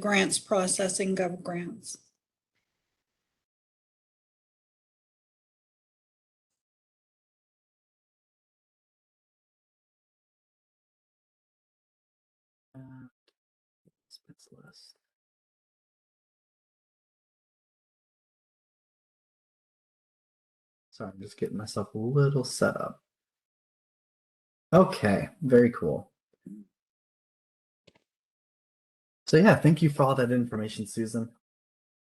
grants processing gov grants. Expense list. Sorry, I'm just getting myself a little set up. Okay, very cool. So yeah, thank you for all that information, Susan.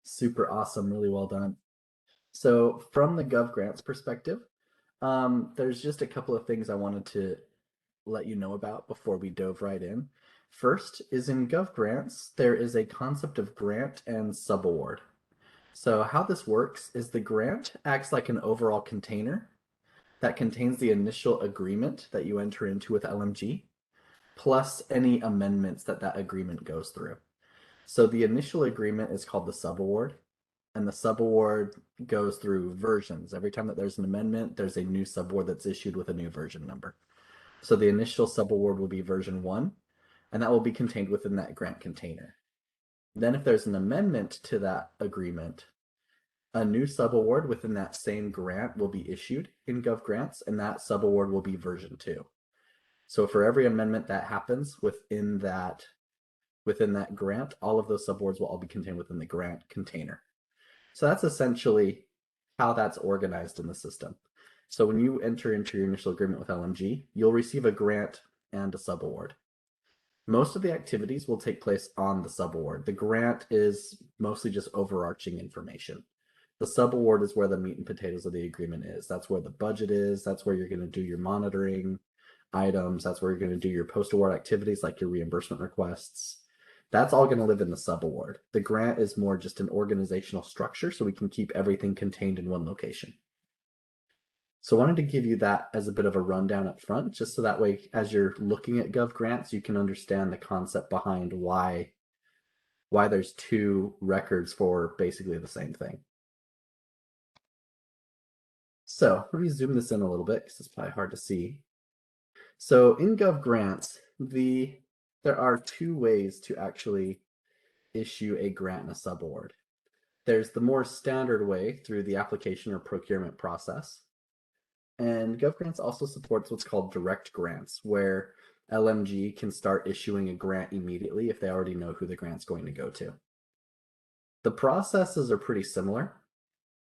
Super awesome, really well done. So from the GovGrants perspective, there's just a couple of things I wanted to let you know about before we dove right in. First is in GovGrants, there is a concept of grant and subaward. So how this works is the grant acts like an overall container that contains the initial agreement that you enter into with LMG, plus any amendments that that agreement goes through. So the initial agreement is called the subaward, and the subaward goes through versions. Every time that there's an amendment, there's a new subaward that's issued with a new version number. So the initial subaward will be version 1, and that will be contained within that grant container. Then if there's an amendment to that agreement, a new subaward within that same grant will be issued in GovGrants, and that subaward will be version 2. So for every amendment that happens within that grant, all of those subawards will all be contained within the grant container. So that's essentially how that's organized in the system. So when you enter into your initial agreement with LMG, you'll receive a grant and a subaward. Most of the activities will take place on the subaward. The grant is mostly just overarching information. The subaward is where the meat and potatoes of the agreement is. That's where the budget is. That's where you're going to do your monitoring items. That's where you're going to do your post-award activities like your reimbursement requests. That's all going to live in the subaward. The grant is more just an organizational structure so we can keep everything contained in one location. So I wanted to give you that as a bit of a rundown up front, just so that way, as you're looking at GovGrants, you can understand the concept behind why there's two records for basically the same thing. So let me zoom this in a little bit because it's probably hard to see. So in GovGrants, there are two ways to actually issue a grant and a subaward. There's the more standard way through the application or procurement process. And GovGrants also supports what's called direct grants, where LMG can start issuing a grant immediately if they already know who the grant's going to go to. The processes are pretty similar.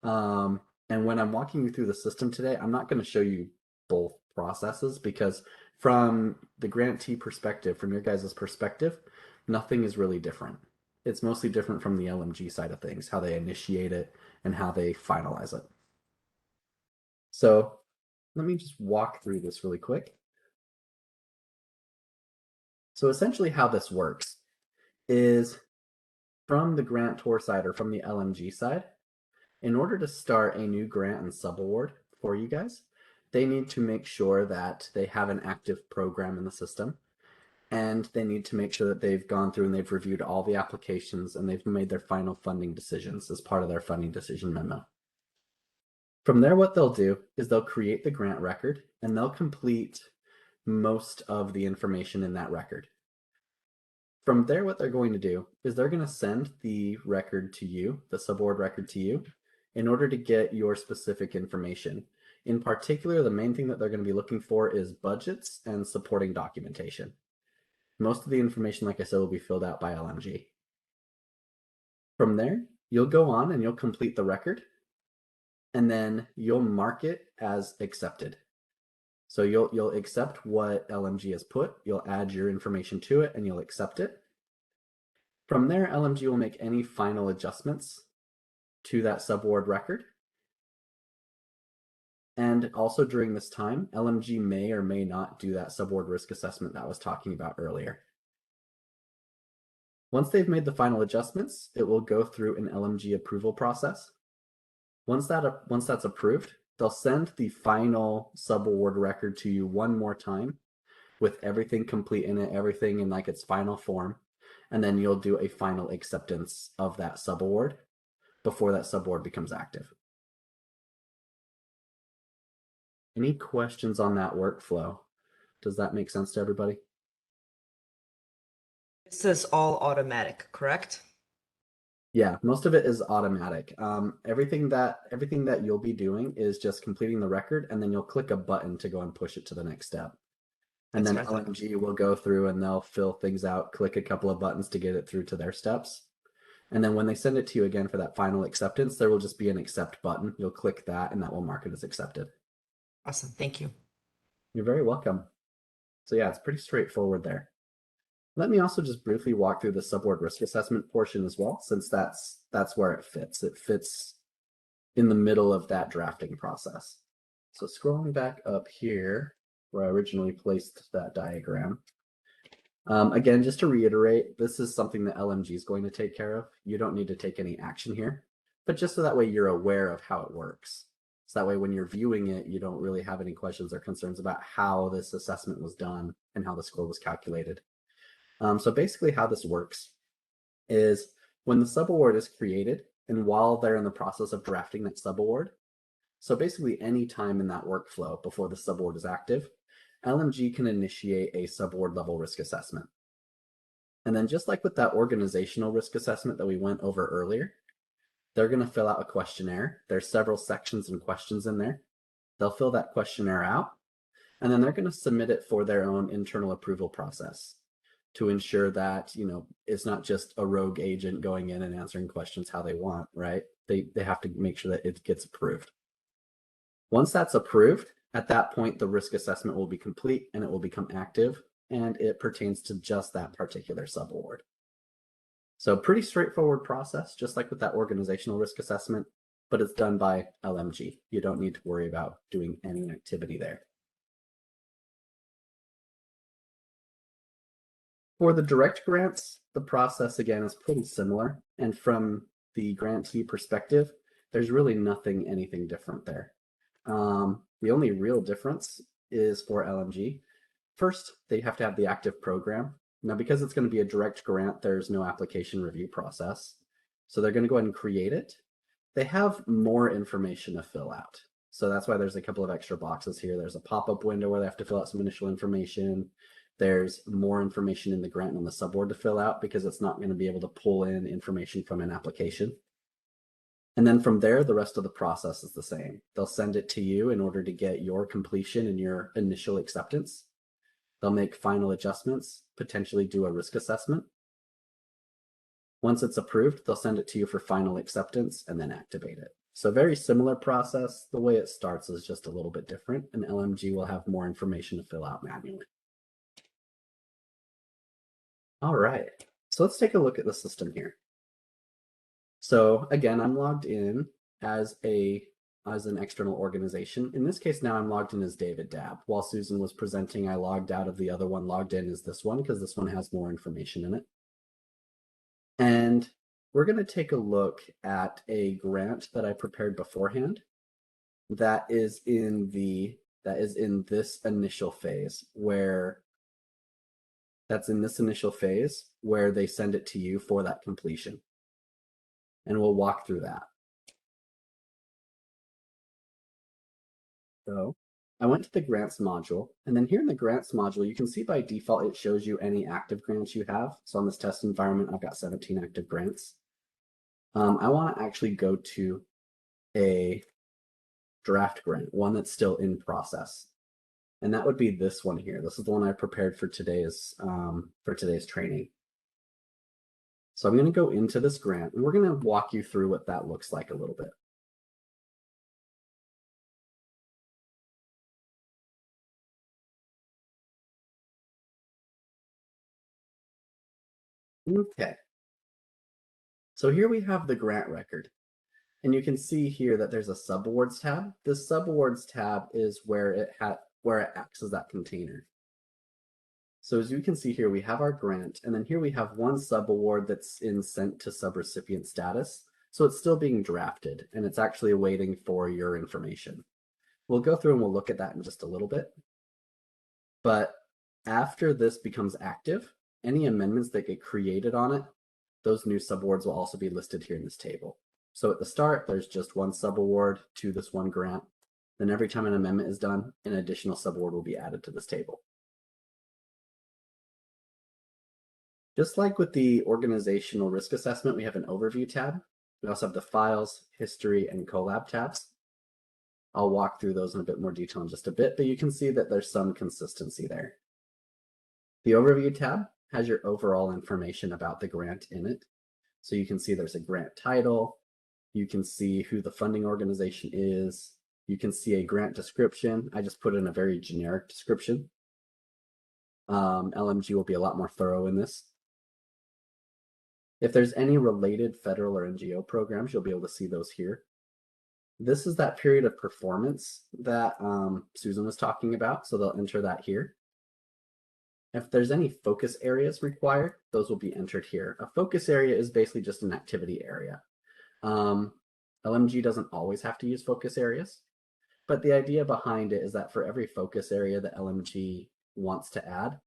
And when I'm walking you through the system today, I'm not going to show you both processes because from the grantee perspective, from your guys' perspective, nothing is really different. It's mostly different from the LMG side of things, how they initiate it and how they finalize it. So let me just walk through this really quick. So essentially how this works is from the grantor side or from the LMG side, in order to start a new grant and subaward for you guys, they need to make sure that they have an active program in the system, and they need to make sure that they've gone through and they've reviewed all the applications and they've made their final funding decisions as part of their funding decision memo. From there, what they'll do is they'll create the grant record and they'll complete most of the information in that record. From there, what they're going to do is they're going to send the record to you, the subaward record to you, in order to get your specific information. In particular, the main thing that they're going to be looking for is budgets and supporting documentation. Most of the information, like I said, will be filled out by LMG. From there, you'll go on and you'll complete the record, and then you'll mark it as accepted. So you'll accept what LMG has put, you'll add your information to it, and you'll accept it. From there, LMG will make any final adjustments to that subaward record. And also during this time, LMG may or may not do that subaward risk assessment that I was talking about earlier. Once they've made the final adjustments, it will go through an LMG approval process. Once that's approved, they'll send the final subaward record to you one more time with everything complete in it, everything in like its final form, and then you'll do a final acceptance of that subaward before that subaward becomes active. Any questions on that workflow? Does that make sense to everybody? This is all automatic, correct? Yeah, most of it is automatic. Everything that you'll be doing is just completing the record, and then you'll click a button to go and push it to the next step. And That's then what I thought. LMG will go through and they'll fill things out, click a couple of buttons to get it through to their steps. And then when they send it to you again for that final acceptance, there will just be an accept button. You'll click that and that will mark it as accepted. Awesome, thank you. You're very welcome. So yeah, it's pretty straightforward there. Let me also just briefly walk through the subward risk assessment portion as well, since that's where it fits. It fits in the middle of that drafting process. So scrolling back up here, where I originally placed that diagram. Again, just to reiterate, this is something that LMG is going to take care of. You don't need to take any action here, but just so that way you're aware of how it works. So that way when you're viewing it, you don't really have any questions or concerns about how this assessment was done and how the score was calculated. So basically how this works is when the subaward is created and while they're in the process of drafting that subaward, so basically any time in that workflow before the subaward is active, LMG can initiate a subaward level risk assessment. And then just like with that organizational risk assessment that we went over earlier, they're going to fill out a questionnaire. There's several sections and questions in there. They'll fill that questionnaire out, and then they're going to submit it for their own internal approval process to ensure that, you know, it's not just a rogue agent going in and answering questions how they want, right? They have to make sure that it gets approved. Once that's approved, at that point, the risk assessment will be complete and it will become active, and it pertains to just that particular subaward. So pretty straightforward process, just like with that organizational risk assessment, but it's done by LMG. You don't need to worry about doing any activity there. For the direct grants, the process again is pretty similar. And from the grantee perspective, there's really anything different there. The only real difference is for LMG. First, they have to have the active program. Now, because it's going to be a direct grant, there's no application review process. So they're going to go ahead and create it. They have more information to fill out. So that's why there's a couple of extra boxes here. There's a pop-up window where they have to fill out some initial information. There's more information in the grant on the subboard to fill out because it's not going to be able to pull in information from an application. And then from there, the rest of the process is the same. They'll send it to you in order to get your completion and your initial acceptance. They'll make final adjustments, potentially do a risk assessment. Once it's approved, they'll send it to you for final acceptance and then activate it. So very similar process. The way it starts is just a little bit different, and LMG will have more information to fill out manually. All right, so let's take a look at the system here. So again, I'm logged in as an external organization. In this case, now I'm logged in as David Dabb. While Susan was presenting, I logged out of the other one, logged in as this one because this one has more information in it. And we're going to take a look at a grant that I prepared beforehand that is in this initial phase where they send it to you for that completion. And we'll walk through that. So I went to the grants module, and then here in the grants module, you can see by default, it shows you any active grants you have. So on this test environment, I've got 17 active grants. I want to actually go to a draft grant, one that's still in process. And that would be this one here. This is the one I prepared for today's training. So I'm going to go into this grant, and we're going to walk you through what that looks like a little bit. Okay. So here we have the grant record. And you can see here that there's a subawards tab. This subawards tab is where it acts as that container. So as you can see here, we have our grant, and then here we have one subaward that's in sent to subrecipient status. So it's still being drafted, and it's actually waiting for your information. We'll go through and we'll look at that in just a little bit. But after this becomes active, any amendments that get created on it, those new subawards will also be listed here in this table. So at the start, there's just one subaward to this one grant. Then every time an amendment is done, an additional subaward will be added to this table. Just like with the organizational risk assessment, we have an overview tab. We also have the files, history, and collab tabs. I'll walk through those in a bit more detail in just a bit, but you can see that there's some consistency there. The overview tab has your overall information about the grant in it. So you can see there's a grant title. You can see who the funding organization is. You can see a grant description. I just put in a very generic description. LMG will be a lot more thorough in this. If there's any related federal or NGO programs, you'll be able to see those here. This is that period of performance that Susan was talking about, so they'll enter that here. If there's any focus areas required, those will be entered here. A focus area is basically just an activity area. LMG doesn't always have to use focus areas, but the idea behind it is that for every focus area that LMG wants to add,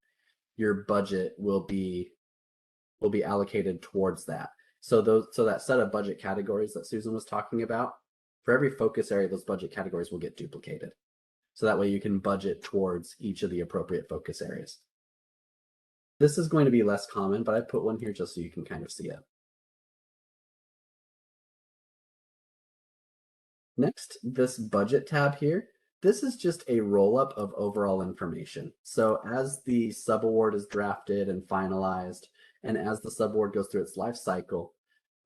your budget will be allocated towards that. So that set of budget categories that Susan was talking about, for every focus area, those budget categories will get duplicated. So that way you can budget towards each of the appropriate focus areas. This is going to be less common, but I put one here just so you can kind of see it. Next, this budget tab here, this is just a roll-up of overall information. So as the subaward is drafted and finalized, and as the subaward goes through its life cycle,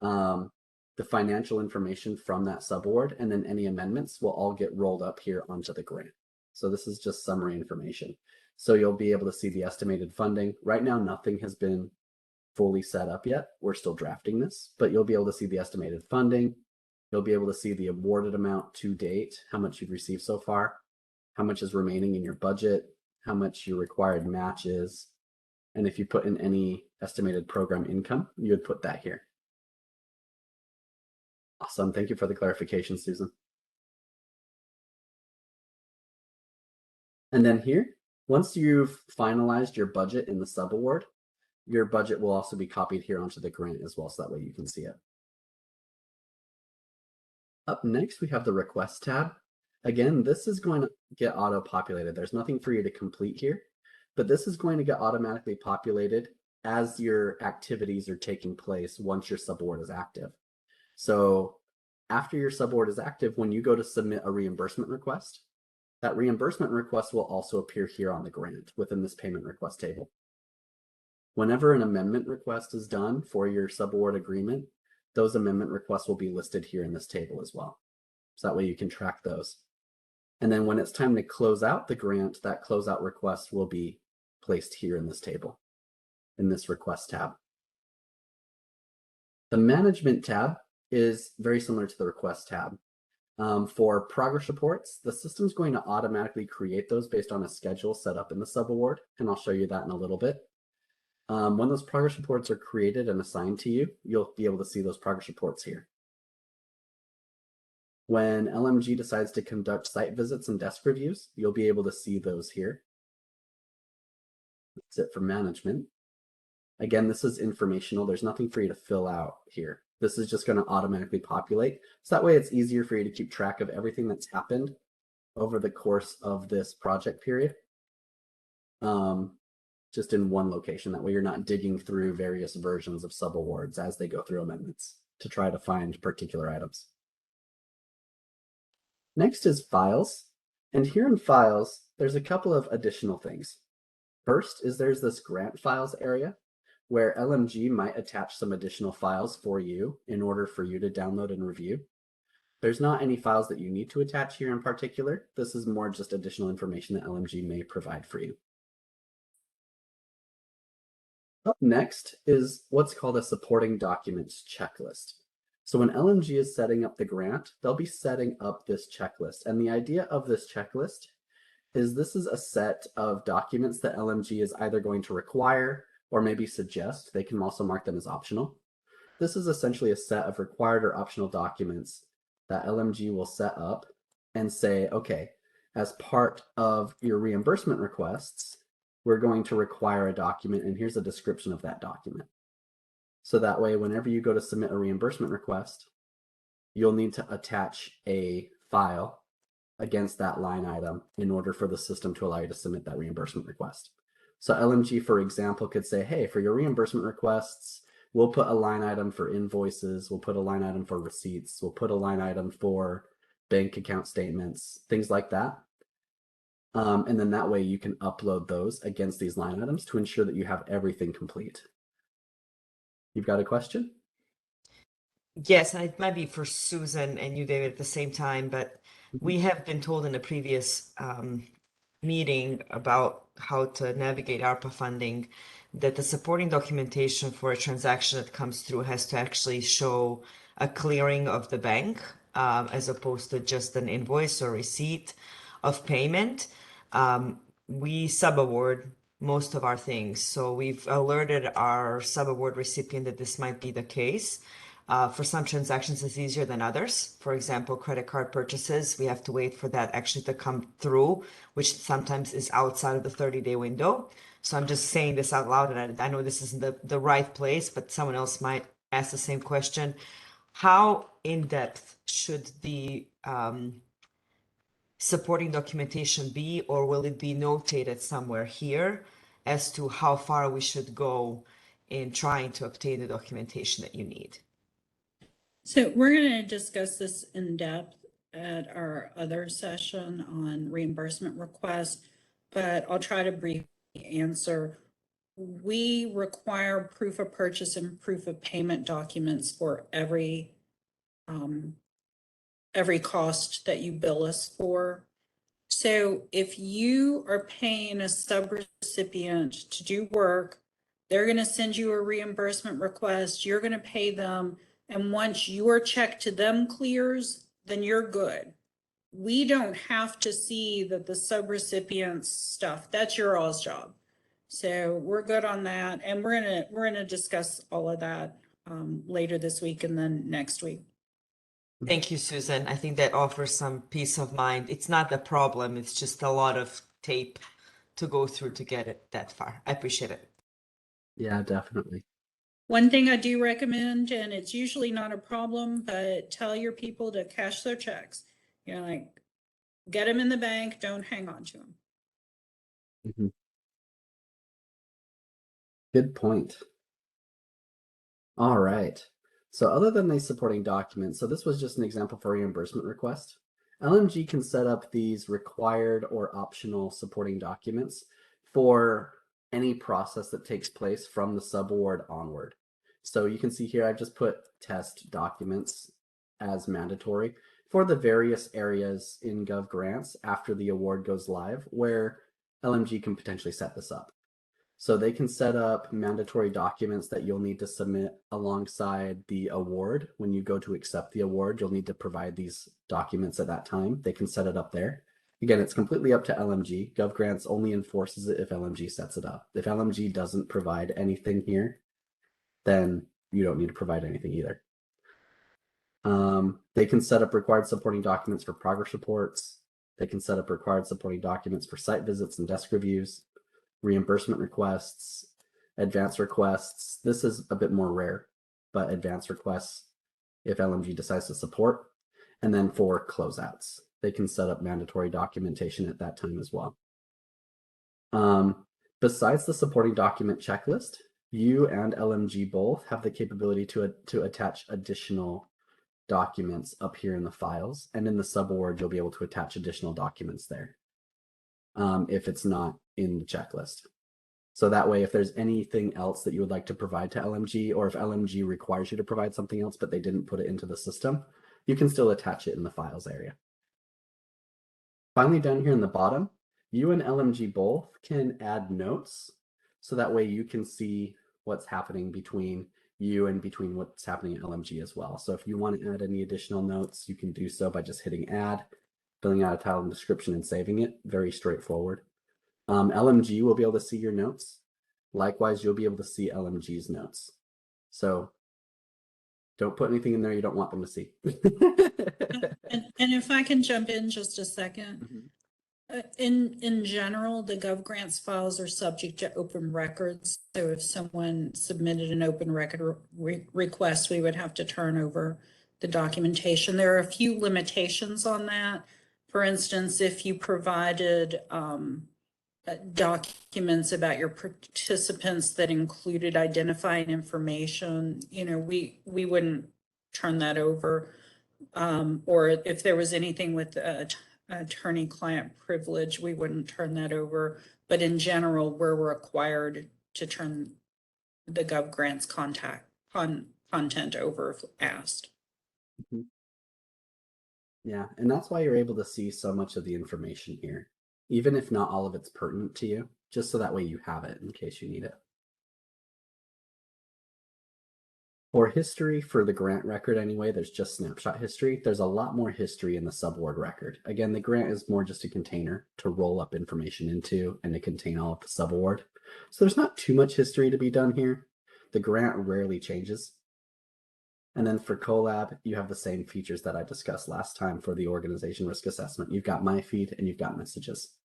the financial information from that subaward and then any amendments will all get rolled up here onto the grant. So this is just summary information. So you'll be able to see the estimated funding. Right now, nothing has been fully set up yet. We're still drafting this, but you'll be able to see the estimated funding. You'll be able to see the awarded amount to date, how much you've received so far, how much is remaining in your budget, how much your required match is, and if you put in any estimated program income, you would put that here. Awesome. Thank you for the clarification, Susan. And then here, once you've finalized your budget in the subaward, your budget will also be copied here onto the grant as well, so that way you can see it. Up next, we have the request tab. Again, this is going to get auto-populated. There's nothing for you to complete here, but this is going to get automatically populated as your activities are taking place once your subaward is active. So after your subaward is active, when you go to submit a reimbursement request, that reimbursement request will also appear here on the grant within this payment request table. Whenever an amendment request is done for your subaward agreement, those amendment requests will be listed here in this table as well. So that way you can track those. And then when it's time to close out the grant, that closeout request will be placed here in this table, in this request tab. The management tab is very similar to the request tab. For progress reports, the system's going to automatically create those based on a schedule set up in the subaward, and I'll show you that in a little bit. When those progress reports are created and assigned to you, you'll be able to see those progress reports here. When LMG decides to conduct site visits and desk reviews, you'll be able to see those here. That's it for management. Again, this is informational. There's nothing for you to fill out here. This is just going to automatically populate. So that way it's easier for you to keep track of everything that's happened over the course of this project period. Just in one location. That way you're not digging through various versions of subawards as they go through amendments to try to find particular items. Next is files. And here in files, there's a couple of additional things. First is there's this grant files area where LMG might attach some additional files for you in order for you to download and review. There's not any files that you need to attach here in particular. This is more just additional information that LMG may provide for you. Up next is what's called a supporting documents checklist. So when LMG is setting up the grant, they'll be setting up this checklist. And the idea of this checklist is this is a set of documents that LMG is either going to require or maybe suggest. They can also mark them as optional. This is essentially a set of required or optional documents that LMG will set up and say, okay, as part of your reimbursement requests, we're going to require a document, and here's a description of that document. So that way, whenever you go to submit a reimbursement request, you'll need to attach a file against that line item in order for the system to allow you to submit that reimbursement request. So LMG, for example, could say, hey, for your reimbursement requests, we'll put a line item for invoices, we'll put a line item for receipts, we'll put a line item for bank account statements, things like that. And then that way you can upload those against these line items to ensure that you have everything complete. You've got a question? Yes, and it might be for Susan and you, David, at the same time, but we have been told in a previous meeting about how to navigate ARPA funding that the supporting documentation for a transaction that comes through has to actually show a clearing of the bank as opposed to just an invoice or receipt of payment. We subaward most of our things, so we've alerted our subaward recipient that this might be the case. For some transactions, it's easier than others. For example, credit card purchases, we have to wait for that actually to come through, which sometimes is outside of the 30-day window. So I'm just saying this out loud, and I know this isn't the right place, but someone else might ask the same question. How in-depth should the supporting documentation be, or will it be notated somewhere here as to how far we should go in trying to obtain the documentation that you need? So we're going to discuss this in depth at our other session on reimbursement requests, but I'll try to briefly answer. We require proof of purchase and proof of payment documents for every cost that you bill us for. So if you are paying a subrecipient to do work, they're going to send you a reimbursement request, you're going to pay them, and once your check to them clears, then you're good. We don't have to see that the subrecipient's stuff, that's your all's job. So we're good on that, and we're gonna discuss all of that later this week and then next week. Thank you, Susan. I think that offers some peace of mind. It's not the problem, it's just a lot of tape to go through to get it that far. I appreciate it. Yeah, definitely. One thing I do recommend, and it's usually not a problem, but tell your people to cash their checks. You know, like get them in the bank, don't hang on to them. Mm-hmm. Good point. All right. So other than these supporting documents, so this was just an example for reimbursement request. LMG can set up these required or optional supporting documents for any process that takes place from the subaward onward. So you can see here, I've just put test documents as mandatory for the various areas in Gov Grants after the award goes live where LMG can potentially set this up. So they can set up mandatory documents that you'll need to submit alongside the award. When you go to accept the award, you'll need to provide these documents at that time. They can set it up there. Again, it's completely up to LMG. GovGrants only enforces it if LMG sets it up. If LMG doesn't provide anything here, then you don't need to provide anything either. They can set up required supporting documents for progress reports. They can set up required supporting documents for site visits and desk reviews, reimbursement requests, advance requests. This is a bit more rare, but advance requests if LMG decides to support. And then for closeouts, they can set up mandatory documentation at that time as well. Besides the supporting document checklist, you and LMG both have the capability to attach additional documents up here in the files, and in the subaward you'll be able to attach additional documents there if it's not in the checklist. So that way, if there's anything else that you would like to provide to LMG, or if LMG requires you to provide something else but they didn't put it into the system, you can still attach it in the files area. Finally, down here in the bottom, you and LMG both can add notes, so that way you can see what's happening between you and between what's happening at LMG as well. So if you want to add any additional notes, you can do so by just hitting add, filling out a title and description, and saving it. Very straightforward. LMG will be able to see your notes. Likewise, you'll be able to see LMG's notes. So don't put anything in there you don't want them to see. And if I can jump in just a second. Mm-hmm. In general, the GovGrants files are subject to open records. So if someone submitted an open record request, we would have to turn over the documentation. There are a few limitations on that. For instance, if you provided documents about your participants that included identifying information, you know, we wouldn't turn that over. Or if there was anything with attorney-client privilege, we wouldn't turn that over. But in general, we're required to turn the GovGrants content over if asked. Mhm. Yeah, and that's why you're able to see so much of the information here, even if not all of it's pertinent to you, just so that way you have it in case you need it. For history, for the grant record anyway, there's just snapshot history. There's a lot more history in the subaward record. Again, the grant is more just a container to roll up information into and to contain all of the subaward. So there's not too much history to be done here. The grant rarely changes. And then for collab, you have the same features that I discussed last time for the organization risk assessment. You've got my feed and you've got messages.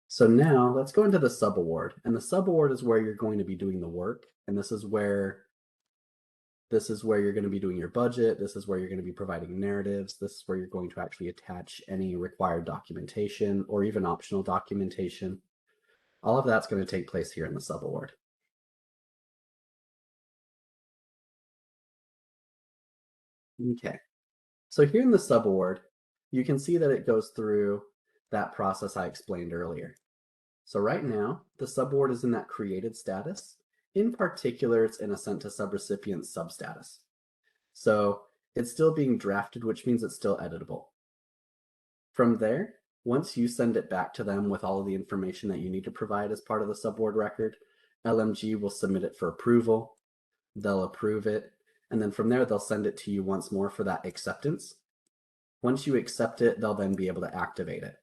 So now let's go into the subaward, and the subaward is where you're going to be doing the work. And this is where you're going to be doing your budget. This is where you're going to be providing narratives. This is where you're going to actually attach any required documentation or even optional documentation. All of that's going to take place here in the subaward. Okay, so here in the subaward, you can see that it goes through that process I explained earlier. So right now, the subaward is in that created status. In particular, it's in a sent to subrecipient substatus. So it's still being drafted, which means it's still editable. From there, once you send it back to them with all of the information that you need to provide as part of the subaward record, LMG will submit it for approval. They'll approve it. And then from there, they'll send it to you once more for that acceptance. Once you accept it, they'll then be able to activate it.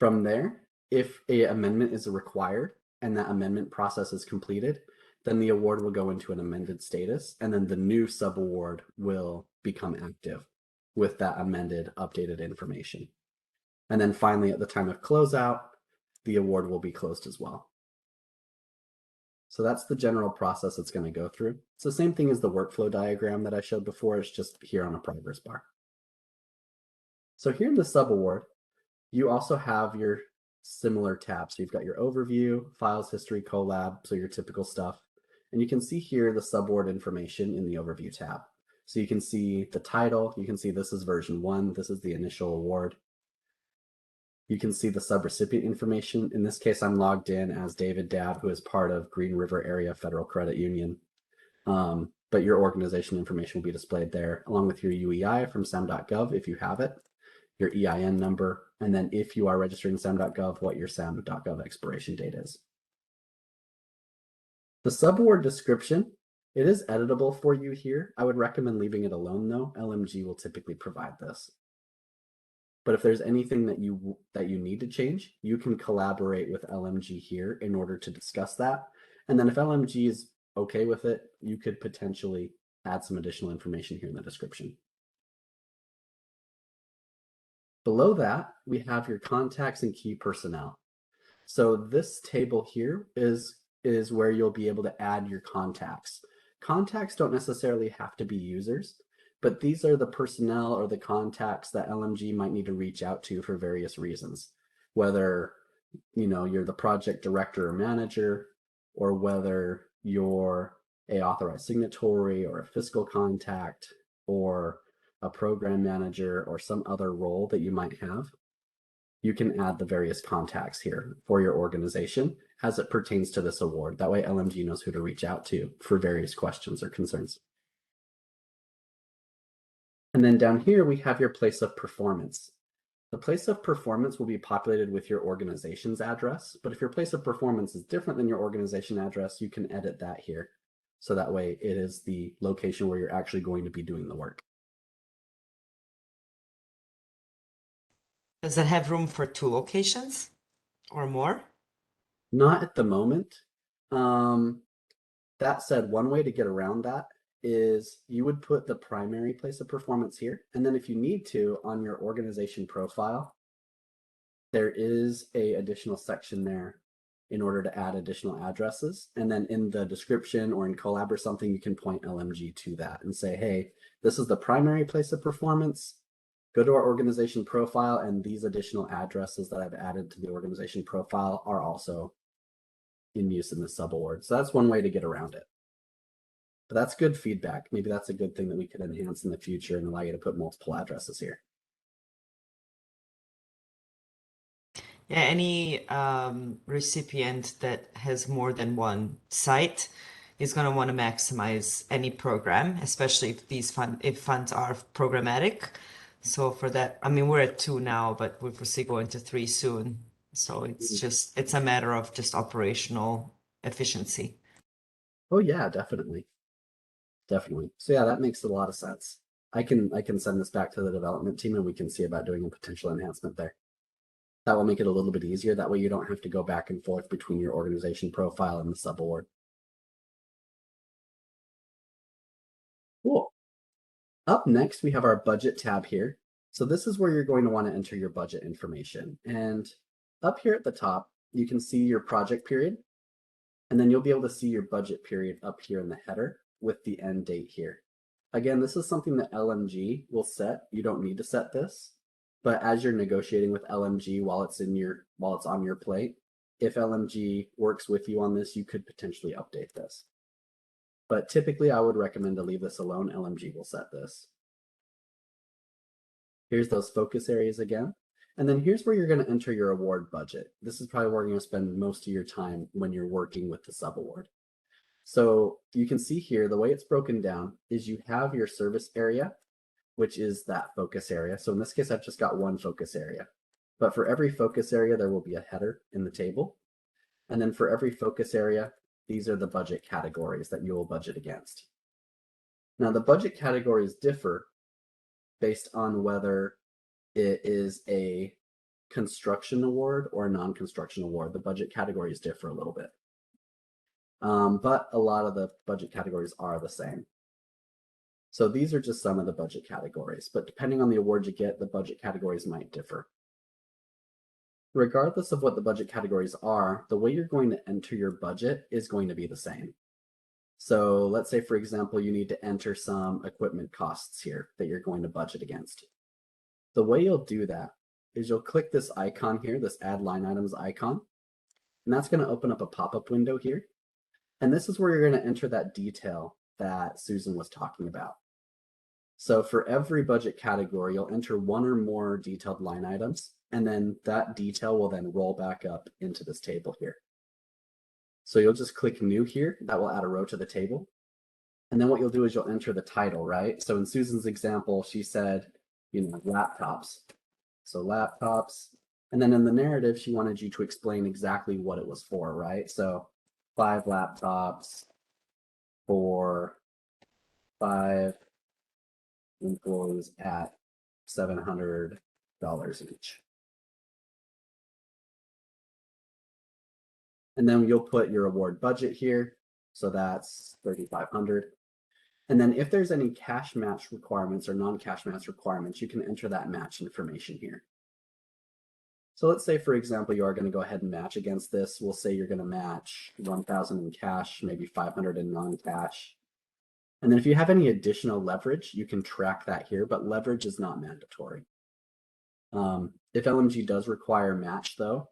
From there, if an amendment is required and that amendment process is completed, then the award will go into an amended status, and then the new subaward will become active with that amended, updated information. And then finally, at the time of closeout, the award will be closed as well. So that's the general process it's going to go through. It's the same thing as the workflow diagram that I showed before. It's just here on a progress bar. So here in the subaward, you also have your similar tabs. So you've got your overview, files, history, collab, so your typical stuff. And you can see here the subaward information in the overview tab. So you can see the title, you can see this is version 1, this is the initial award. You can see the subrecipient information. In this case, I'm logged in as David Dabb, who is part of Green River Area Federal Credit Union. But your organization information will be displayed there, along with your UEI from SAM.gov if you have it, your EIN number, and then if you are registering SAM.gov, what your SAM.gov expiration date is. The subaward description, it is editable for you here. I would recommend leaving it alone though. LMG will typically provide this. But if there's anything that you need to change, you can collaborate with LMG here in order to discuss that. And then if LMG is okay with it, you could potentially add some additional information here in the description. Below that, we have your contacts and key personnel. So this table here is where you'll be able to add your contacts. Contacts don't necessarily have to be users, but these are the personnel or the contacts that LMG might need to reach out to for various reasons. Whether you're the project director or manager, or whether you're an authorized signatory or a fiscal contact or a program manager or some other role that you might have, you can add the various contacts here for your organization as it pertains to this award. That way LMG knows who to reach out to for various questions or concerns. And then down here, we have your place of performance. The place of performance will be populated with your organization's address, but if your place of performance is different than your organization address, you can edit that here. So that way it is the location where you're actually going to be doing the work. Does it have room for 2 locations or more? Not at the moment. That said, one way to get around that is you would put the primary place of performance here. And then if you need to, on your organization profile, there is an additional section there in order to add additional addresses. And then in the description or in Collab or something, you can point LMG to that and say, hey, this is the primary place of performance. go to our organization profile, and these additional addresses that I've added to the organization profile are also in use in the subaward. So that's one way to get around it. But that's good feedback. Maybe that's a good thing that we could enhance in the future and allow you to put multiple addresses here. Yeah, any recipient that has more than one site is going to want to maximize any program, especially if funds are programmatic. So for that, I mean, we're at 2 now, but we'll foresee going to 3 soon. So it's a matter of just operational efficiency. Oh yeah, definitely. Definitely. So yeah, that makes a lot of sense. I can send this back to the development team and we can see about doing a potential enhancement there. That will make it a little bit easier. That way you don't have to go back and forth between your organization profile and the subaward. Cool. Up next, we have our budget tab here. So this is where you're going to want to enter your budget information. And up here at the top, you can see your project period. And then you'll be able to see your budget period up here in the header with the end date here. Again, this is something that LMG will set. You don't need to set this. But as you're negotiating with LMG while it's on your plate, if LMG works with you on this, you could potentially update this. But typically I would recommend to leave this alone. LMG will set this. Here's those focus areas again. And then here's where you're going to enter your award budget. This is probably where you're going to spend most of your time when you're working with the subaward. So you can see here, the way it's broken down is you have your service area, which is that focus area. So in this case, I've just got one focus area. But for every focus area, there will be a header in the table. And then for every focus area, these are the budget categories that you will budget against. Now the budget categories differ based on whether it is a construction award or a non-construction award. The budget categories differ a little bit. But a lot of the budget categories are the same. So these are just some of the budget categories, but depending on the award you get, the budget categories might differ. Regardless of what the budget categories are, the way you're going to enter your budget is going to be the same. So let's say, for example, you need to enter some equipment costs here that you're going to budget against. The way you'll do that is you'll click this icon here, this add line items icon, and that's going to open up a pop-up window here. And this is where you're going to enter that detail that Susan was talking about. So for every budget category, you'll enter one or more detailed line items, and then that detail will then roll back up into this table here. So you'll just click new here, that will add a row to the table. And then what you'll do is you'll enter the title, right? So in Susan's example, she said, laptops. So laptops, and then in the narrative, she wanted you to explain exactly what it was for, right? So 5 laptops for 5 employees at $700 each. And then you'll put your award budget here. So that's $3,500. And then if there's any cash match requirements or non-cash match requirements, you can enter that match information here. So let's say, for example, you are going to go ahead and match against this. We'll say you're going to match 1,000 in cash, maybe 500 in non-cash. And then if you have any additional leverage, you can track that here, but leverage is not mandatory. If LMG does require match though,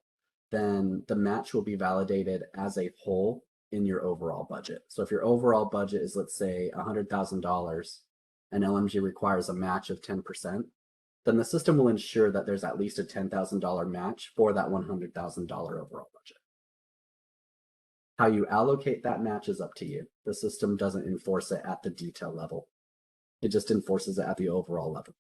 then the match will be validated as a whole in your overall budget. So if your overall budget is, let's say, $100,000 and LMG requires a match of 10%, then the system will ensure that there's at least a $10,000 match for that $100,000 overall budget. How you allocate that match is up to you. The system doesn't enforce it at the detail level. It just enforces it at the overall level.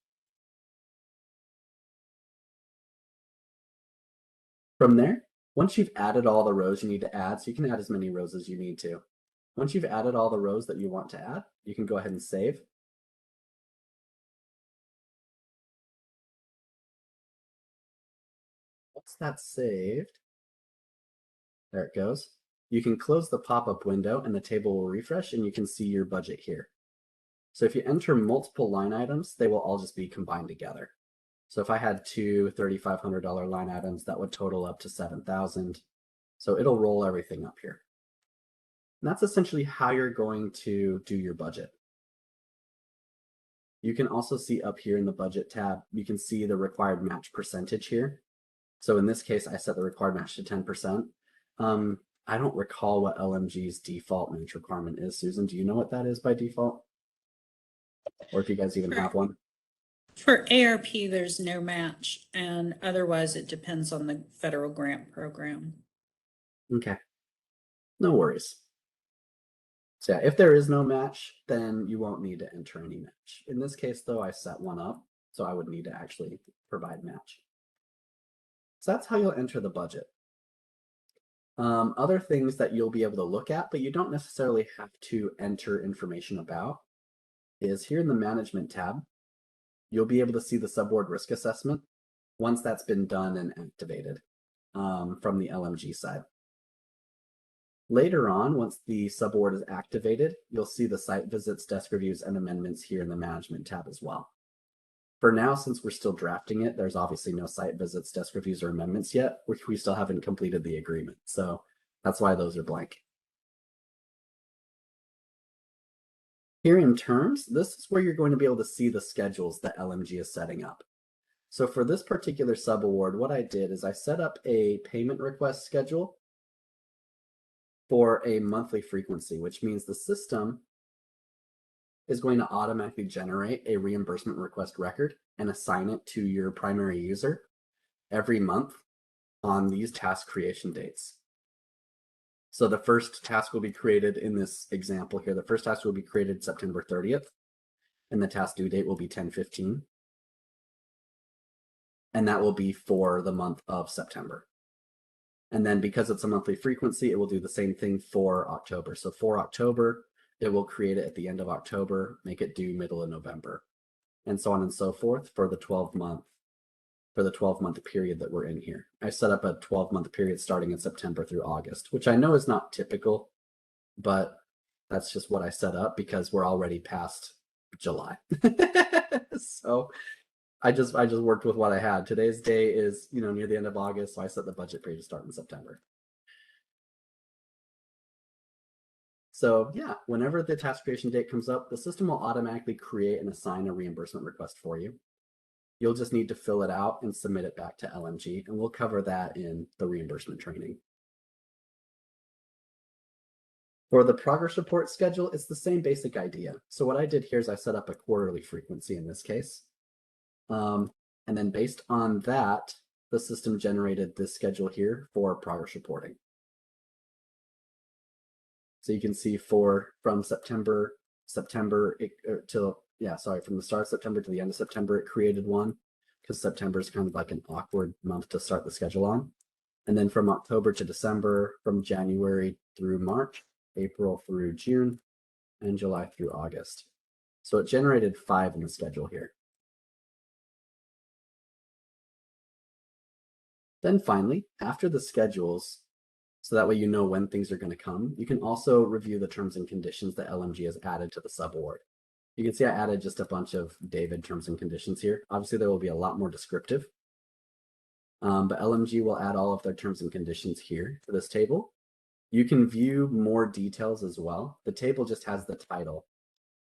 From there, once you've added all the rows you need to add, so you can add as many rows as you need to. Once you've added all the rows that you want to add, you can go ahead and save. Once that's saved, there it goes. You can close the pop-up window and the table will refresh and you can see your budget here. So if you enter multiple line items, they will all just be combined together. So if I had 2 $3,500 line items, that would total up to 7,000. So it'll roll everything up here. And that's essentially how you're going to do your budget. You can also see up here in the budget tab, you can see the required match percentage here. So in this case, I set the required match to 10%. I don't recall what LMG's default match requirement is. Susan, do you know what that is by default? Or if you guys even have one? For ARP, there's no match, and otherwise it depends on the federal grant program. Okay, no worries. So yeah, if there is no match, then you won't need to enter any match. In this case, though, I set one up, so I would need to actually provide match. So that's how you'll enter the budget. Other things that you'll be able to look at, but you don't necessarily have to enter information about, is here in the Management tab, you'll be able to see the subaward risk assessment once that's been done and activated from the LMG side. Later on, once the subaward is activated, you'll see the site visits, desk reviews, and amendments here in the Management tab as well. For now, since we're still drafting it, there's obviously no site visits, desk reviews, or amendments yet, which we still haven't completed the agreement. So that's why those are blank. Here in terms, this is where you're going to be able to see the schedules that LMG is setting up. So for this particular subaward, what I did is I set up a payment request schedule for a monthly frequency, which means the system is going to automatically generate a reimbursement request record and assign it to your primary user every month on these task creation dates. So the first task will be created in this example here. The first task will be created September 30th, and the task due date will be 10/15. And that will be for the month of September. And then because it's a monthly frequency, it will do the same thing for October. So for October, it will create it at the end of October, make it due middle of November, and so on and so forth for the 12-month period that we're in here. I set up a 12-month period starting in September through August, which I know is not typical, but that's just what I set up because we're already past July. So I just worked with what I had. Today's day is, near the end of August, so I set the budget period to start in September. So yeah, whenever the task creation date comes up, the system will automatically create and assign a reimbursement request for you. You'll just need to fill it out and submit it back to LMG, and we'll cover that in the reimbursement training. For the progress report schedule, it's the same basic idea. So what I did here is I set up a quarterly frequency in this case. And then based on that, the system generated this schedule here for progress reporting. So you can see from the start of September to the end of September, it created one because September is kind of like an awkward month to start the schedule on. And then from October to December, from January through March, April through June, and July through August. So it generated 5 in the schedule here. Then finally, after the schedules, so that way you know when things are going to come, you can also review the terms and conditions that LMG has added to the subaward. You can see I added just a bunch of David terms and conditions here. Obviously, there will be a lot more descriptive, but LMG will add all of their terms and conditions here to this table. You can view more details as well. The table just has the title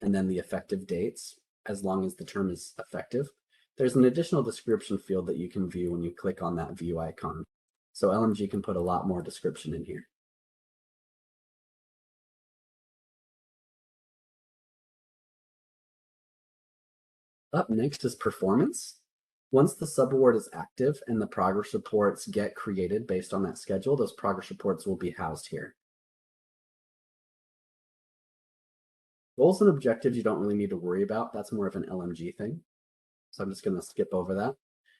and then the effective dates, as long as the term is effective. There's an additional description field that you can view when you click on that view icon. So LMG can put a lot more description in here. Up next is performance. Once the subaward is active and the progress reports get created based on that schedule, those progress reports will be housed here. Goals and objectives you don't really need to worry about. That's more of an LMG thing. So I'm just going to skip over that.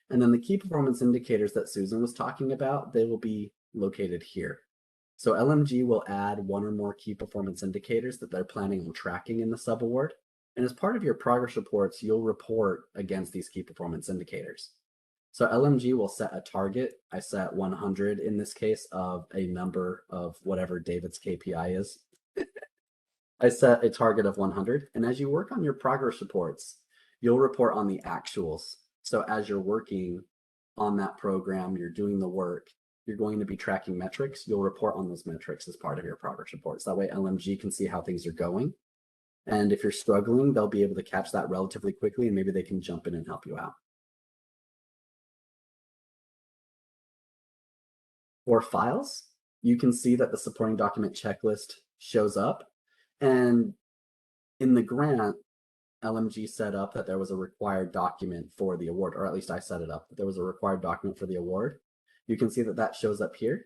And then the key performance indicators that Susan was talking about, they will be located here. So LMG will add 1 or more key performance indicators that they're planning on tracking in the subaward. And as part of your progress reports, you'll report against these key performance indicators. So LMG will set a target. I set 100 in this case of a number of whatever David's KPI is. I set a target of 100. And as you work on your progress reports, you'll report on the actuals. So as you're working on that program, you're doing the work, you're going to be tracking metrics. You'll report on those metrics as part of your progress reports. That way LMG can see how things are going. And if you're struggling, they'll be able to catch that relatively quickly and maybe they can jump in and help you out. For files, you can see that the supporting document checklist shows up. And in the grant, LMG set up that there was a required document for the award, or at least I set it up, that there was a required document for the award. You can see that that shows up here.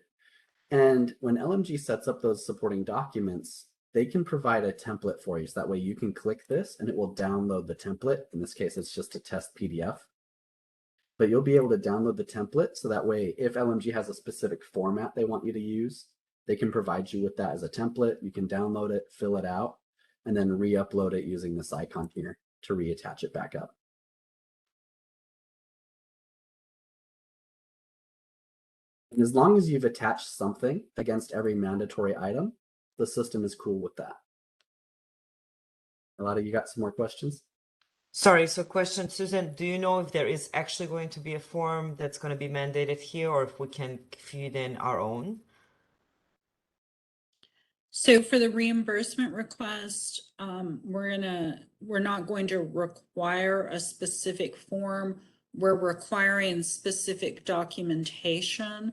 And when LMG sets up those supporting documents, they can provide a template for you. So that way you can click this and it will download the template. In this case, it's just a test PDF. But you'll be able to download the template. So that way, if LMG has a specific format they want you to use, they can provide you with that as a template. You can download it, fill it out, and then re-upload it using this icon here to reattach it back up. And as long as you've attached something against every mandatory item, the system is cool with that. A lot of you got some more questions? Sorry, so question, Susan, do you know if there is actually going to be a form that's going to be mandated here, or if we can feed in our own? So for the reimbursement request, we're not going to require a specific form. We're requiring specific documentation,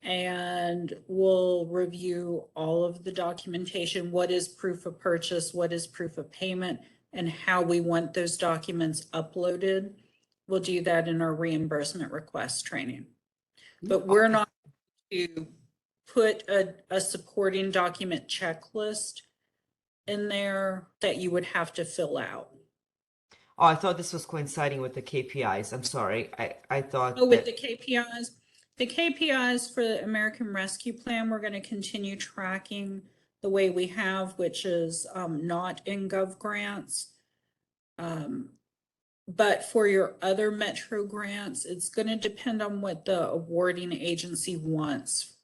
and we'll review all of the documentation. What is proof of purchase? What is proof of payment? And how we want those documents uploaded. We'll do that in our reimbursement request training. But we're not to put a supporting document checklist in there that you would have to fill out. Oh, I thought this was coinciding with the KPIs. I'm sorry. I thought Oh, with that... the KPIs? The KPIs for the American Rescue Plan, we're going to continue tracking the way we have, which is not in Gov grants. But for your other Metro grants, it's going to depend on what the awarding agency wants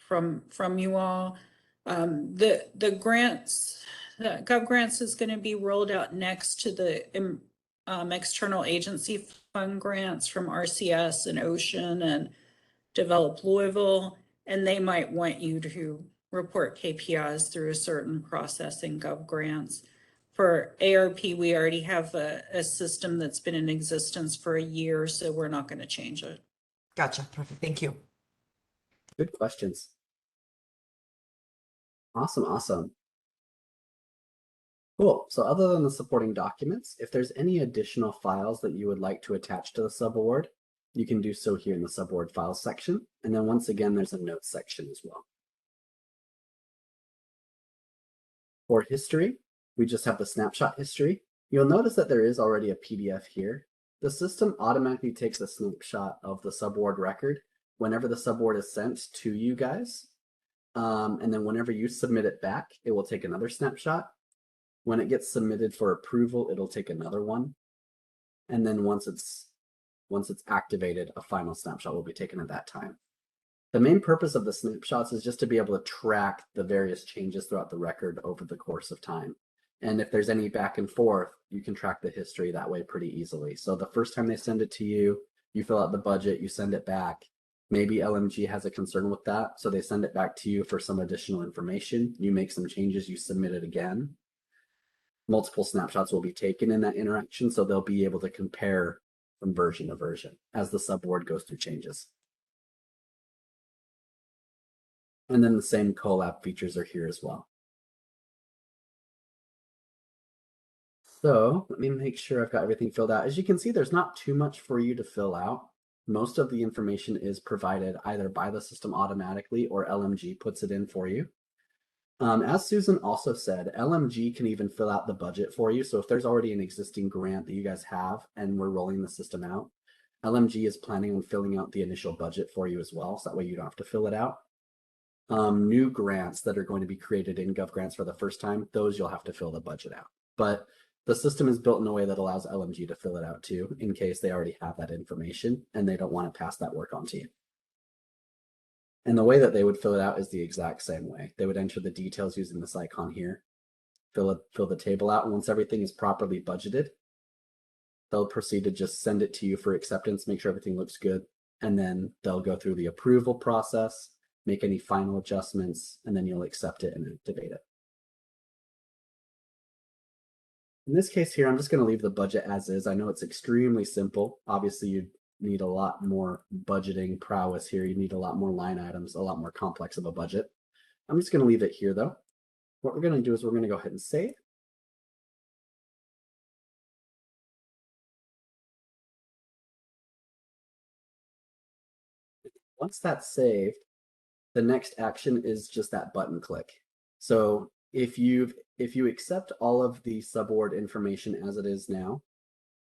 from you all. The grants, the Gov grants is going to be rolled out next to the external agency fund grants from RCS and Ocean and Develop Louisville, and they might want you to report KPIs through a certain process in Gov grants. For ARP, we already have a system that's been in existence for a year, so we're not going to change it. Gotcha. Perfect. Thank you. Good questions. Awesome. Cool. So other than the supporting documents, if there's any additional files that you would like to attach to the subaward, you can do so here in the subaward files section. And then once again, there's a notes section as well. For history, we just have the snapshot history. You'll notice that there is already a PDF here. The system automatically takes a snapshot of the subaward record whenever the subaward is sent to you guys. And then whenever you submit it back, it will take another snapshot. When it gets submitted for approval, it'll take another one. And then once it's activated, a final snapshot will be taken at that time. The main purpose of the snapshots is just to be able to track the various changes throughout the record over the course of time. And if there's any back and forth, you can track the history that way pretty easily. So the first time they send it to you, you fill out the budget, you send it back. Maybe LMG has a concern with that, so they send it back to you for some additional information. You make some changes, you submit it again. Multiple snapshots will be taken in that interaction, so they'll be able to compare from version to version as the subboard goes through changes. And then the same collab features are here as well. So let me make sure I've got everything filled out. As you can see, there's not too much for you to fill out. Most of the information is provided either by the system automatically or LMG puts it in for you. As Susan also said, LMG can even fill out the budget for you. So if there's already an existing grant that you guys have and we're rolling the system out, LMG is planning on filling out the initial budget for you as well. So that way you don't have to fill it out. New grants that are going to be created in Gov grants for the first time, those you'll have to fill the budget out. But the system is built in a way that allows LMG to fill it out too, in case they already have that information and they don't want to pass that work on to you. And the way that they would fill it out is the exact same way. They would enter the details using this icon here, fill the table out, and once everything is properly budgeted, they'll proceed to just send it to you for acceptance, make sure everything looks good, and then they'll go through the approval process, make any final adjustments, and then you'll accept it and activate it. In this case here, I'm just going to leave the budget as is. I know it's extremely simple. Obviously, you need a lot more budgeting prowess here. You need a lot more line items, a lot more complex of a budget. I'm just going to leave it here though. What we're going to do is we're going to go ahead and save. Once that's saved, the next action is just that button click. So if you accept all of the subaward information as it is now,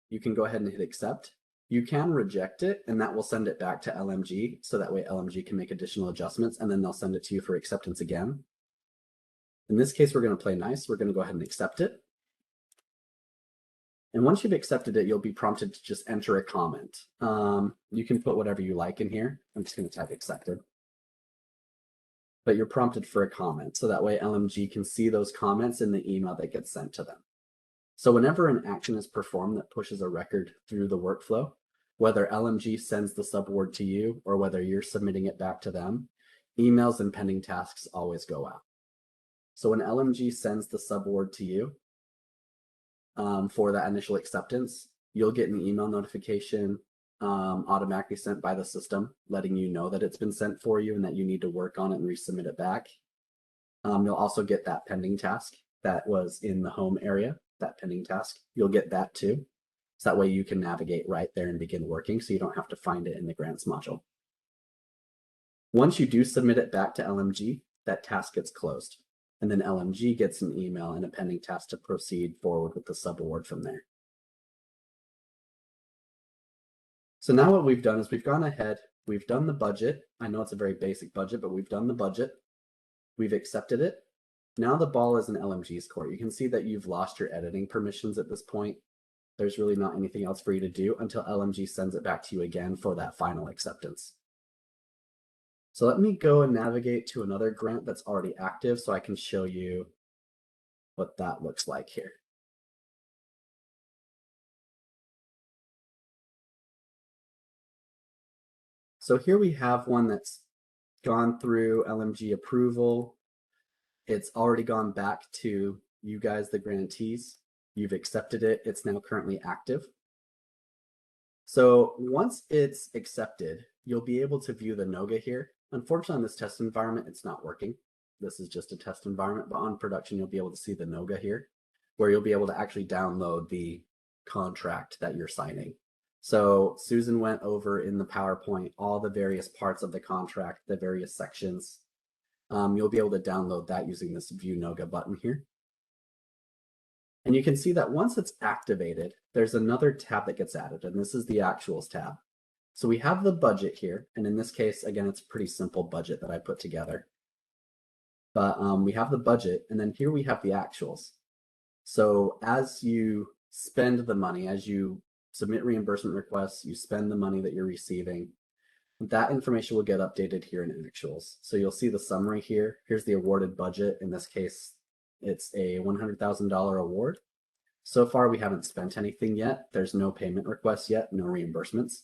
you can go ahead and hit accept. You can reject it, and that will send it back to LMG, so that way LMG can make additional adjustments, and then they'll send it to you for acceptance again. In this case, we're going to play nice. We're going to go ahead and accept it. And once you've accepted it, you'll be prompted to just enter a comment. You can put whatever you like in here. I'm just going to type accepted. But you're prompted for a comment, so that way LMG can see those comments in the email that gets sent to them. So whenever an action is performed that pushes a record through the workflow, whether LMG sends the subaward to you or whether you're submitting it back to them, emails and pending tasks always go out. So when LMG sends the subaward to you for that initial acceptance, you'll get an email notification automatically sent by the system, letting you know that it's been sent for you and that you need to work on it and resubmit it back. You'll also get that pending task that was in the home area, that pending task. You'll get that too. So that way you can navigate right there and begin working, so you don't have to find it in the grants module. Once you do submit it back to LMG, that task gets closed. And then LMG gets an email and a pending task to proceed forward with the subaward from there. So now what we've done is we've gone ahead, we've done the budget. I know it's a very basic budget, but we've done the budget. We've accepted it. Now the ball is in LMG's court. You can see that you've lost your editing permissions at this point. There's really not anything else for you to do until LMG sends it back to you again for that final acceptance. So let me go and navigate to another grant that's already active so I can show you what that looks like here. So here we have one that's gone through LMG approval. It's already gone back to you guys, the grantees. You've accepted it. It's now currently active. So once it's accepted, you'll be able to view the NOGA here. Unfortunately, on this test environment, it's not working. This is just a test environment, but on production, you'll be able to see the NOGA here, where you'll be able to actually download the contract that you're signing. So Susan went over in the PowerPoint all the various parts of the contract, the various sections. You'll be able to download that using this View NOGA button here. And you can see that once it's activated, there's another tab that gets added, and this is the Actuals tab. So we have the budget here, and in this case, again, it's a pretty simple budget that I put together. But we have the budget, and then here we have the actuals. So as you spend the money, as you submit reimbursement requests, you spend the money that you're receiving, that information will get updated here in actuals. So you'll see the summary here. Here's the awarded budget. In this case, it's a $100,000 award. So far, we haven't spent anything yet. There's no payment requests yet, no reimbursements.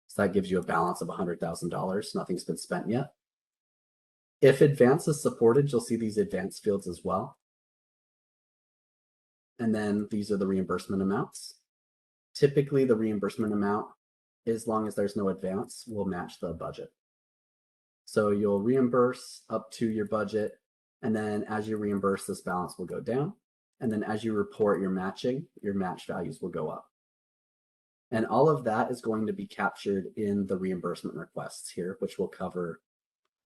So that gives you a balance of $100,000. Nothing's been spent yet. If advance is supported, you'll see these advance fields as well. And then these are the reimbursement amounts. Typically, the reimbursement amount, as long as there's no advance, will match the budget. So you'll reimburse up to your budget, and then as you reimburse, this balance will go down. And then as you report your matching, your match values will go up. And all of that is going to be captured in the reimbursement requests here, which we'll cover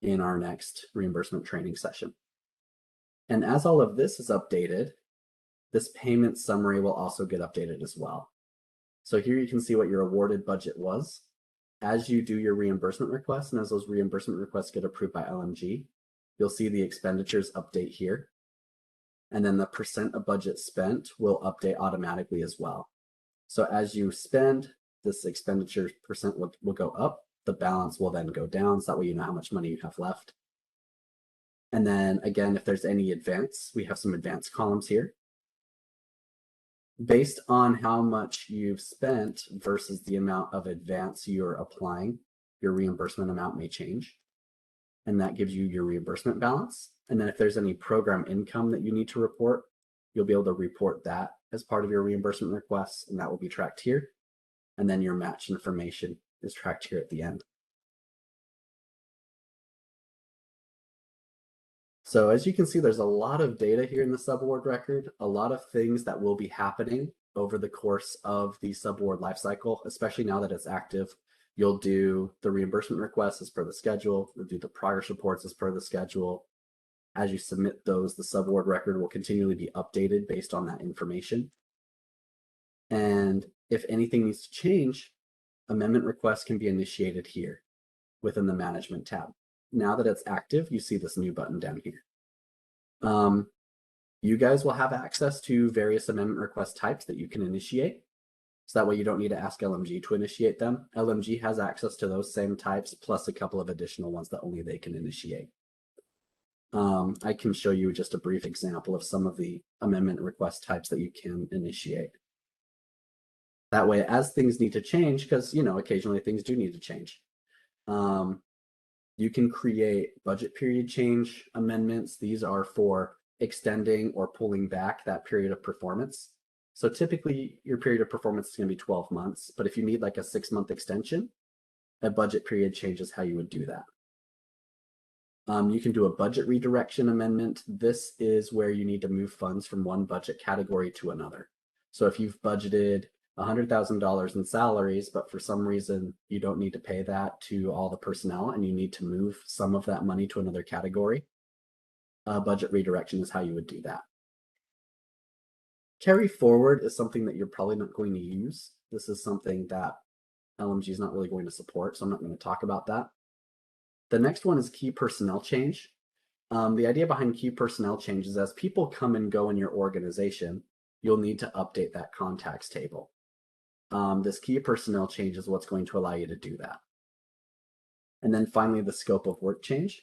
in our next reimbursement training session. And as all of this is updated, this payment summary will also get updated as well. So here you can see what your awarded budget was. As you do your reimbursement requests, and as those reimbursement requests get approved by LMG, you'll see the expenditures update here. And then the percent of budget spent will update automatically as well. So as you spend, this expenditure percent will go up. The balance will then go down, so that way you know how much money you have left. And then again, if there's any advance, we have some advance columns here. Based on how much you've spent versus the amount of advance you're applying, your reimbursement amount may change. And that gives you your reimbursement balance. And then if there's any program income that you need to report, you'll be able to report that as part of your reimbursement requests, and that will be tracked here. And then your match information is tracked here at the end. So as you can see, there's a lot of data here in the subaward record, a lot of things that will be happening over the course of the subaward lifecycle, especially now that it's active. You'll do the reimbursement requests as per the schedule, you'll do the progress reports as per the schedule. As you submit those, the subaward record will continually be updated based on that information. And if anything needs to change, amendment requests can be initiated here within the management tab. Now that it's active, you see this new button down here. You guys will have access to various amendment request types that you can initiate. So that way you don't need to ask LMG to initiate them. LMG has access to those same types, plus a couple of additional ones that only they can initiate. I can show you just a brief example of some of the amendment request types that you can initiate. That way, as things need to change, because, you know, occasionally things do need to change. You can create budget period change amendments. These are for extending or pulling back that period of performance. So typically your period of performance is going to be 12 months, but if you need like a 6-month extension, a budget period change is how you would do that. You can do a budget redirection amendment. This is where you need to move funds from one budget category to another. So if you've budgeted $100,000 in salaries, but for some reason you don't need to pay that to all the personnel and you need to move some of that money to another category, budget redirection is how you would do that. Carry forward is something that you're probably not going to use. This is something that LMG is not really going to support, so I'm not going to talk about that. The next one is key personnel change. The idea behind key personnel change is as people come and go in your organization, you'll need to update that contacts table. This key personnel change is what's going to allow you to do that. And then finally, the scope of work change.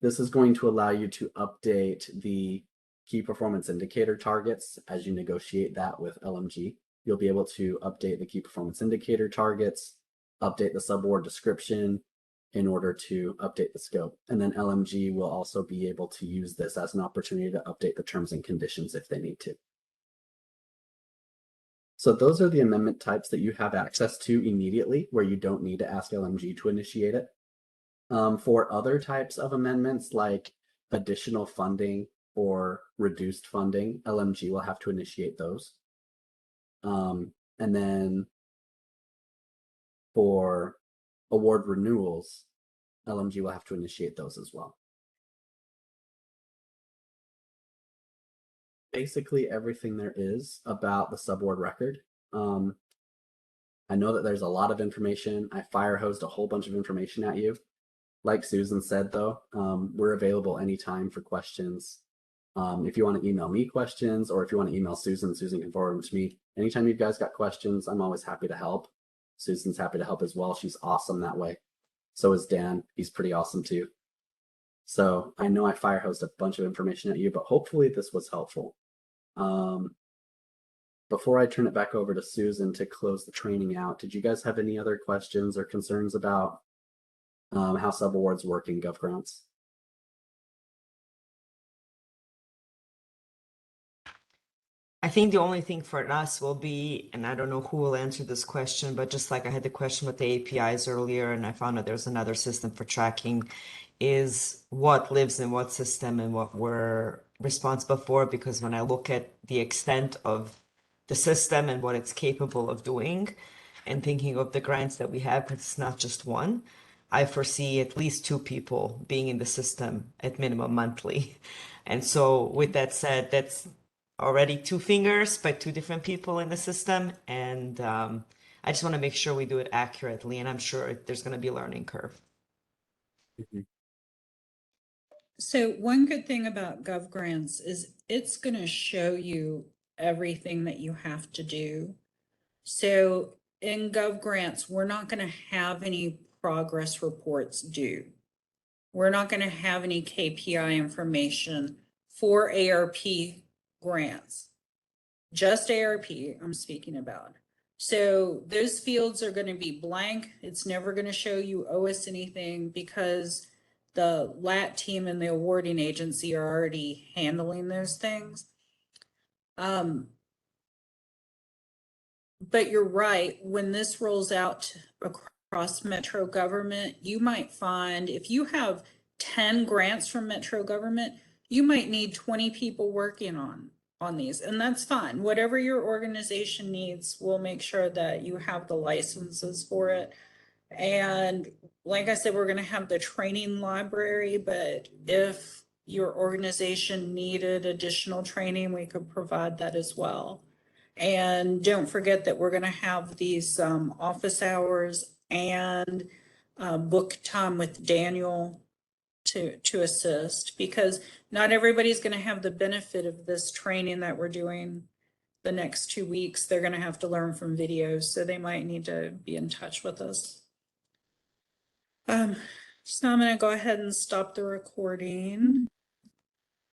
This is going to allow you to update the key performance indicator targets as you negotiate that with LMG. You'll be able to update the key performance indicator targets, update the subaward description in order to update the scope. And then LMG will also be able to use this as an opportunity to update the terms and conditions if they need to. So those are the amendment types that you have access to immediately where you don't need to ask LMG to initiate it. For other types of amendments like additional funding or reduced funding, LMG will have to initiate those. And then for award renewals, LMG will have to initiate those as well. Basically everything there is about the subaward record. I know that there's a lot of information. I fire hosed a whole bunch of information at you. Like Susan said, though, we're available anytime for questions. If you want to email me questions, or if you want to email Susan, Susan can forward them to me. Anytime you guys got questions, I'm always happy to help. Susan's happy to help as well. She's awesome that way. So is Dan. He's pretty awesome too. So I know I fire hosed a bunch of information at you, but hopefully this was helpful. Before I turn it back over to Susan to close the training out, did you guys have any other questions or concerns about how subawards work in GovGrants? I think the only thing for us will be, and I don't know who will answer this question, but just like I had the question with the APIs earlier, and I found out there's another system for tracking, is what lives in what system and what we're responsible for. Because when I look at the extent of the system and what it's capable of doing, and thinking of the grants that we have, because it's not just one, I foresee at least 2 people being in the system at minimum monthly. And so with that said, that's already 2 fingers by 2 different people in the system. And I just want to make sure we do it accurately. And I'm sure there's going to be a learning curve. Mm-hmm. So one good thing about GovGrants is it's going to show you everything that you have to do. So in GovGrants, we're not going to have any progress reports due. We're not going to have any KPI information for ARP grants. Just ARP I'm speaking about. So those fields are going to be blank. It's never going to show you owe us anything because the LAT team and the awarding agency are already handling those things. But you're right, when this rolls out across Metro government, you might find if you have 10 grants from Metro government, you might need 20 people working on these, and that's fine. Whatever your organization needs, we'll make sure that you have the licenses for it. And like I said, we're going to have the training library, but if your organization needed additional training, we could provide that as well. And don't forget that we're going to have these office hours and book time with Daniel to assist, because not everybody's going to have the benefit of this training that we're doing the next 2 weeks. They're going to have to learn from videos, so they might need to be in touch with us. So I'm going to go ahead and stop the recording.